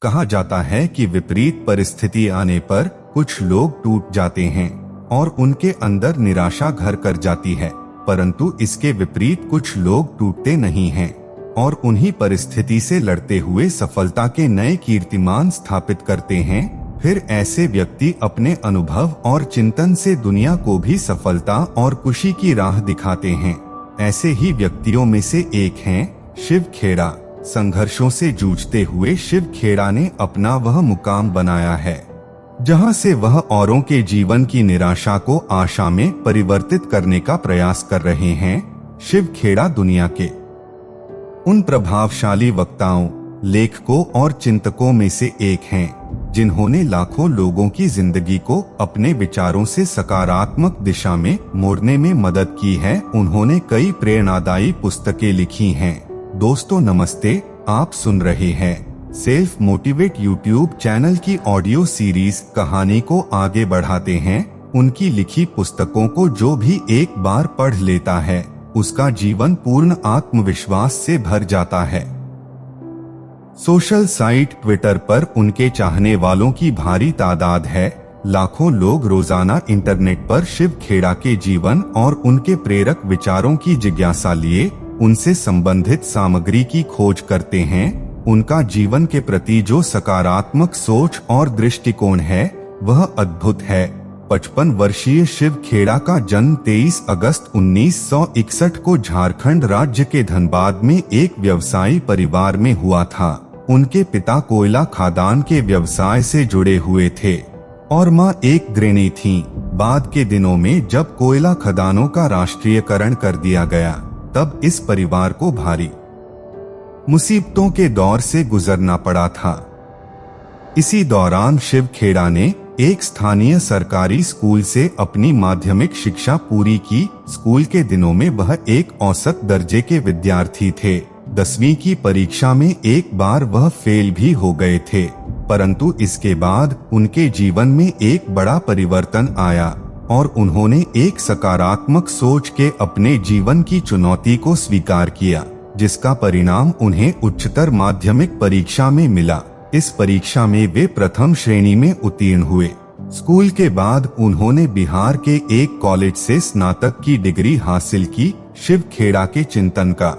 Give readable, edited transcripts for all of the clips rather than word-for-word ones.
कहा जाता है कि विपरीत परिस्थिति आने पर कुछ लोग टूट जाते हैं और उनके अंदर निराशा घर कर जाती है, परंतु इसके विपरीत कुछ लोग टूटते नहीं हैं और उन्हीं परिस्थिति से लड़ते हुए सफलता के नए कीर्तिमान स्थापित करते हैं। फिर ऐसे व्यक्ति अपने अनुभव और चिंतन से दुनिया को भी सफलता और खुशी की राह दिखाते हैं। ऐसे ही व्यक्तियों में से एक हैं शिव खेड़ा। संघर्षों से जूझते हुए शिव खेड़ा ने अपना वह मुकाम बनाया है जहां से वह औरों के जीवन की निराशा को आशा में परिवर्तित करने का प्रयास कर रहे हैं। शिव खेड़ा दुनिया के उन प्रभावशाली वक्ताओं, लेखकों और चिंतकों में से एक हैं जिन्होंने लाखों लोगों की जिंदगी को अपने विचारों से सकारात्मक दिशा में मोड़ने में मदद की है। उन्होंने कई प्रेरणादायी पुस्तकें लिखी हैं। दोस्तों नमस्ते, आप सुन रहे हैं सेल्फ मोटिवेट यूट्यूब चैनल की ऑडियो सीरीज कहानी को आगे बढ़ाते हैं। उनकी लिखी पुस्तकों को जो भी एक बार पढ़ लेता है उसका जीवन पूर्ण आत्मविश्वास से भर जाता है। सोशल साइट ट्विटर पर उनके चाहने वालों की भारी तादाद है। लाखों लोग रोजाना इंटरनेट पर शिव खेड़ा के जीवन और उनके प्रेरक विचारों की जिज्ञासा लिए उनसे संबंधित सामग्री की खोज करते हैं। उनका जीवन के प्रति जो सकारात्मक सोच और दृष्टिकोण है वह अद्भुत है। 55 वर्षीय शिव खेड़ा का जन्म 23 अगस्त 1961 को झारखंड राज्य के धनबाद में एक व्यवसायी परिवार में हुआ था। उनके पिता कोयला खदान के व्यवसाय से जुड़े हुए थे और मां एक गृहिणी थीं। बाद के दिनों में जब कोयला खदानों का राष्ट्रीयकरण कर दिया गया तब इस परिवार को भारी मुसीबतों के दौर से गुजरना पड़ा था। इसी दौरान शिव खेड़ा ने एक स्थानीय सरकारी स्कूल से अपनी माध्यमिक शिक्षा पूरी की। स्कूल के दिनों में वह एक औसत दर्जे के विद्यार्थी थे। 10वीं की परीक्षा में एक बार वह फेल भी हो गए थे, परंतु इसके बाद उनके जीवन में एक बड़ा परिवर्तन आया और उन्होंने एक सकारात्मक सोच के अपने जीवन की चुनौती को स्वीकार किया, जिसका परिणाम उन्हें उच्चतर माध्यमिक परीक्षा में मिला। इस परीक्षा में वे प्रथम श्रेणी में उत्तीर्ण हुए। स्कूल के बाद उन्होंने बिहार के एक कॉलेज से स्नातक की डिग्री हासिल की। शिव खेड़ा के चिंतन का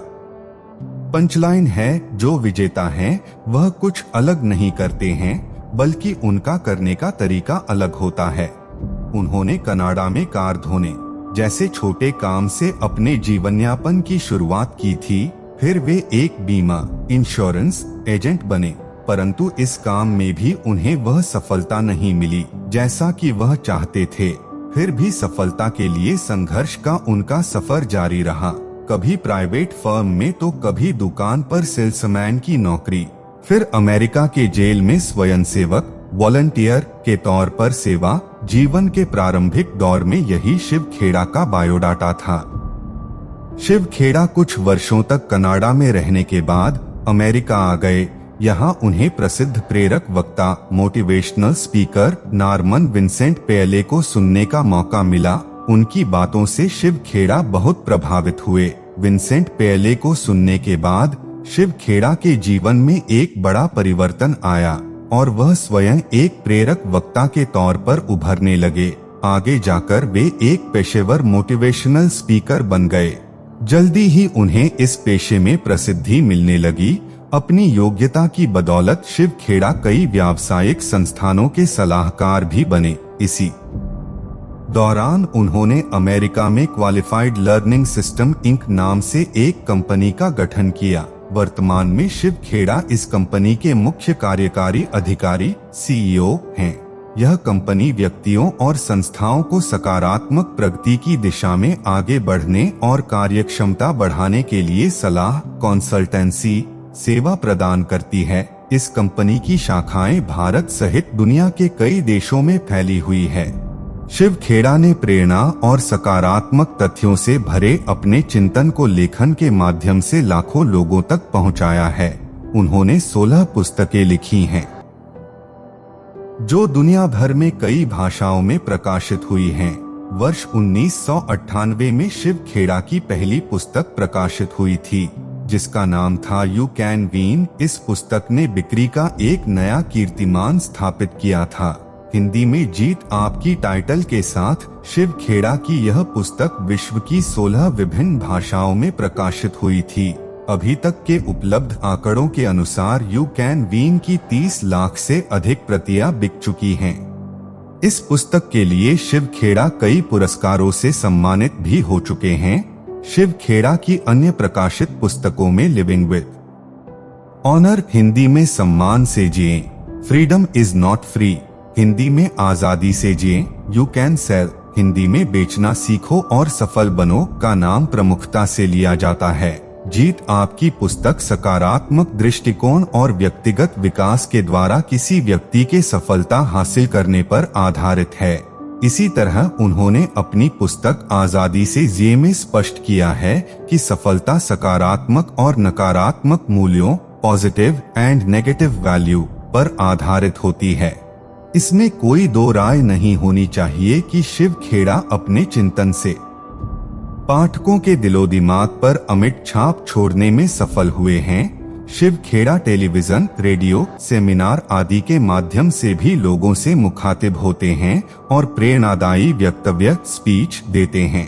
पंचलाइन है, जो विजेता हैं वह कुछ अलग नहीं करते हैं बल्कि उनका करने का तरीका अलग होता है। उन्होंने कनाडा में कार धोने जैसे छोटे काम से अपने जीवनयापन की शुरुआत की थी। फिर वे एक बीमा इंश्योरेंस एजेंट बने, परंतु इस काम में भी उन्हें वह सफलता नहीं मिली जैसा कि वह चाहते थे। फिर भी सफलता के लिए संघर्ष का उनका सफर जारी रहा। कभी प्राइवेट फर्म में तो कभी दुकान पर सेल्समैन की नौकरी, फिर अमेरिका के जेल में स्वयंसेवक वॉलंटियर के तौर पर सेवा। जीवन के प्रारंभिक दौर में यही शिव खेड़ा का बायोडाटा था। शिव खेड़ा कुछ वर्षों तक कनाडा में रहने के बाद अमेरिका आ गए। यहाँ उन्हें प्रसिद्ध प्रेरक वक्ता, मोटिवेशनल स्पीकर नॉर्मन विंसेंट पेले को सुनने का मौका मिला। उनकी बातों से शिव खेड़ा बहुत प्रभावित हुए। विंसेंट पेले को सुनने के बाद शिव खेड़ा के जीवन में एक बड़ा परिवर्तन आया और वह स्वयं एक प्रेरक वक्ता के तौर पर उभरने लगे। आगे जाकर वे एक पेशेवर मोटिवेशनल स्पीकर बन गए। जल्दी ही उन्हें इस पेशे में प्रसिद्धि मिलने लगी। अपनी योग्यता की बदौलत शिव खेड़ा कई व्यावसायिक संस्थानों के सलाहकार भी बने। इसी दौरान उन्होंने अमेरिका में क्वालिफाइड लर्निंग सिस्टम इंक नाम से एक कंपनी का गठन किया। वर्तमान में शिव खेड़ा इस कंपनी के मुख्य कार्यकारी अधिकारी CEO हैं। यह कंपनी व्यक्तियों और संस्थाओं को सकारात्मक प्रगति की दिशा में आगे बढ़ने और कार्यक्षमता बढ़ाने के लिए सलाह, कंसल्टेंसी सेवा प्रदान करती है। इस कंपनी की शाखाएं भारत सहित दुनिया के कई देशों में फैली हुई है। शिव खेड़ा ने प्रेरणा और सकारात्मक तथ्यों से भरे अपने चिंतन को लेखन के माध्यम से लाखों लोगों तक पहुंचाया है। उन्होंने 16 पुस्तकें लिखी हैं जो दुनिया भर में कई भाषाओं में प्रकाशित हुई हैं। वर्ष 1998 में शिव खेड़ा की पहली पुस्तक प्रकाशित हुई थी। जिसका नाम था यू कैन विन, इस पुस्तक ने बिक्री का एक नया कीर्तिमान स्थापित किया था। हिंदी में जीत आपकी टाइटल के साथ शिव खेड़ा की यह पुस्तक विश्व की 16 विभिन्न भाषाओं में प्रकाशित हुई थी। अभी तक के उपलब्ध आंकड़ों के अनुसार यू कैन विन की 30 लाख से अधिक प्रतियां बिक चुकी हैं। इस पुस्तक के लिए शिव खेड़ा कई पुरस्कारों से सम्मानित भी हो चुके हैं। शिव खेड़ा की अन्य प्रकाशित पुस्तकों में लिविंग विद ऑनर, हिंदी में सम्मान से जिएं, freedom is not free, Hindi में आजादी से जिएं, यू कैन सेल, हिंदी में बेचना सीखो और सफल बनो का नाम प्रमुखता से लिया जाता है। जीत आपकी पुस्तक सकारात्मक दृष्टिकोण और व्यक्तिगत विकास के द्वारा किसी व्यक्ति के सफलता हासिल करने पर आधारित है। इसी तरह उन्होंने अपनी पुस्तक आजादी से जिए में स्पष्ट किया है कि सफलता सकारात्मक और नकारात्मक मूल्यों, पॉजिटिव एंड नेगेटिव वैल्यू पर आधारित होती है। इसमें कोई दो राय नहीं होनी चाहिए कि शिव खेड़ा अपने चिंतन से पाठकों के दिलो दिमाग पर अमिट छाप छोड़ने में सफल हुए हैं। Shiv Khera television, radio, seminar आदि के माध्यम से भी लोगों से मुखातिब होते हैं और प्रेरणादायी वक्तव्य, स्पीच देते हैं।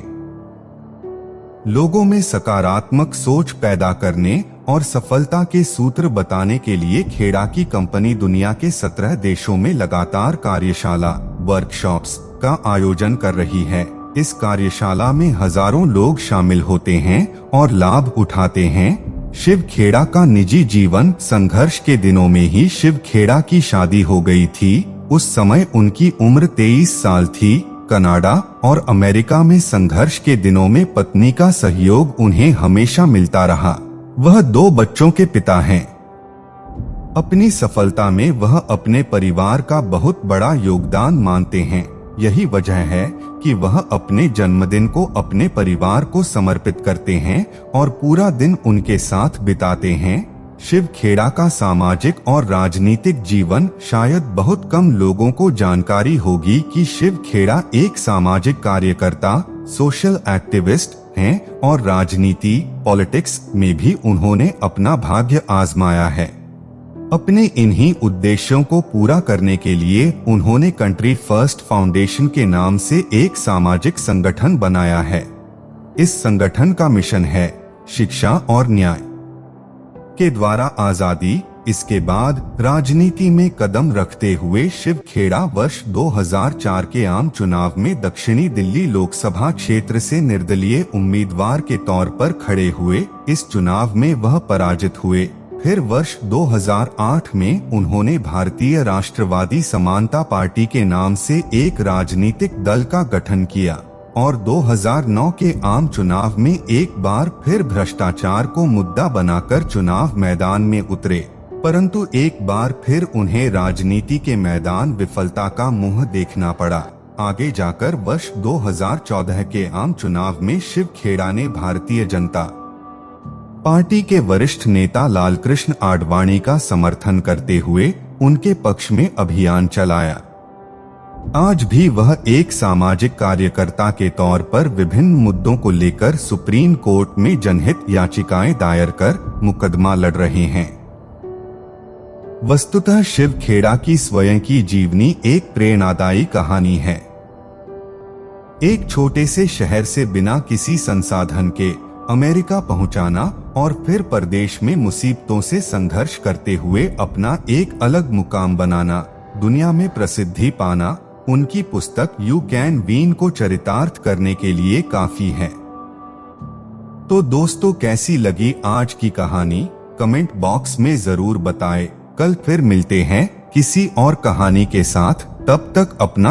लोगों में सकारात्मक सोच पैदा करने और सफलता के सूत्र बताने के लिए खेड़ा की कंपनी दुनिया के 17 देशों में लगातार कार्यशाला, वर्कशॉप्स का आयोजन कर रही है। इस कार्यशाला में हजारों लोग शामिल होते हैं और लाभ उठाते हैं। शिव खेड़ा का निजी जीवन, संघर्ष के दिनों में ही शिव खेड़ा की शादी हो गई थी। उस समय उनकी उम्र 23 साल थी। कनाडा और अमेरिका में संघर्ष के दिनों में पत्नी का सहयोग उन्हें हमेशा मिलता रहा। वह 2 बच्चों के पिता हैं। अपनी सफलता में वह अपने परिवार का बहुत बड़ा योगदान मानते हैं। यही वजह है कि वह अपने जन्मदिन को अपने परिवार को समर्पित करते हैं और पूरा दिन उनके साथ बिताते हैं। शिव खेड़ा का सामाजिक और राजनीतिक जीवन शायद बहुत कम लोगों को जानकारी होगी कि शिव खेड़ा एक सामाजिक कार्यकर्ता, सोशल एक्टिविस्ट हैं और राजनीति, पॉलिटिक्स में भी उन्होंने अपना भाग्य आजमाया है। अपने इन्हीं उद्देश्यों को पूरा करने के लिए उन्होंने कंट्री फर्स्ट फाउंडेशन के नाम से एक सामाजिक संगठन बनाया है। इस संगठन का मिशन है शिक्षा और न्याय के द्वारा आजादी। इसके बाद राजनीति में कदम रखते हुए शिव खेड़ा वर्ष 2004 के आम चुनाव में दक्षिणी दिल्ली लोकसभा क्षेत्र से निर्दलीय उम्मीदवार के तौर पर खड़े हुए। इस चुनाव में वह पराजित हुए। फिर वर्ष 2008 में उन्होंने भारतीय राष्ट्रवादी समानता पार्टी के नाम से एक राजनीतिक दल का गठन किया और 2009 के आम चुनाव में एक बार फिर भ्रष्टाचार को मुद्दा बनाकर चुनाव मैदान में उतरे। परंतु एक बार फिर उन्हें राजनीति के मैदान विफलता का मुंह देखना पड़ा। आगे जाकर वर्ष 2014 के आम चुनाव में शिव खेड़ा ने भारतीय जनता पार्टी के वरिष्ठ नेता लालकृष्ण आडवाणी का समर्थन करते हुए उनके पक्ष में अभियान चलाया। आज भी वह एक सामाजिक कार्यकर्ता के तौर पर विभिन्न मुद्दों को लेकर सुप्रीम कोर्ट में जनहित याचिकाएं दायर कर मुकदमा लड़ रहे हैं। वस्तुतः शिव खेड़ा की स्वयं की जीवनी एक प्रेरणादायी कहानी है। एक छोटे से शहर से बिना किसी संसाधन के अमेरिका पहुंचाना और फिर परदेश में मुसीबतों से संघर्ष करते हुए अपना एक अलग मुकाम बनाना, दुनिया में प्रसिद्धि पाना, उनकी पुस्तक यू कैन विन को चरितार्थ करने के लिए काफी है। तो दोस्तों, कैसी लगी आज की कहानी? कमेंट बॉक्स में जरूर बताएं। कल फिर मिलते हैं किसी और कहानी के साथ। तब तक अपना